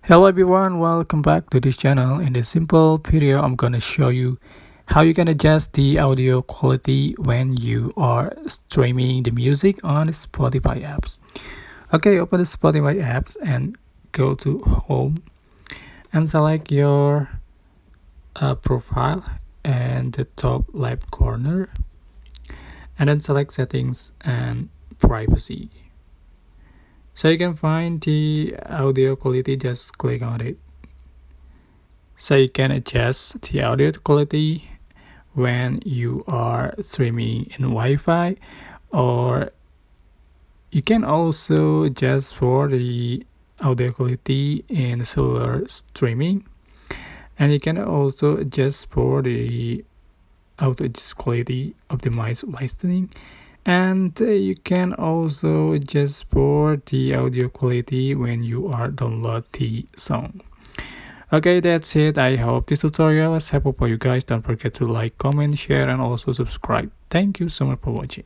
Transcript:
Hello everyone, welcome back to this channel. In this simple video, I'm gonna show you how you can adjust the audio quality when you are streaming the music on the Spotify apps. Okay, open the Spotify apps and go to home and select your profile and the top left corner and then select settings and privacy. So you can find the audio quality, just click on it. So you can adjust the audio quality when you are streaming in Wi-Fi, or you can also adjust for the audio quality in cellular streaming, and you can also adjust for the audio quality optimized listening, and you can also adjust for the audio quality when you are download the song. Okay, that's it. I hope this tutorial is helpful for you guys. Don't forget to like, comment, share, and also subscribe. Thank you so much for watching.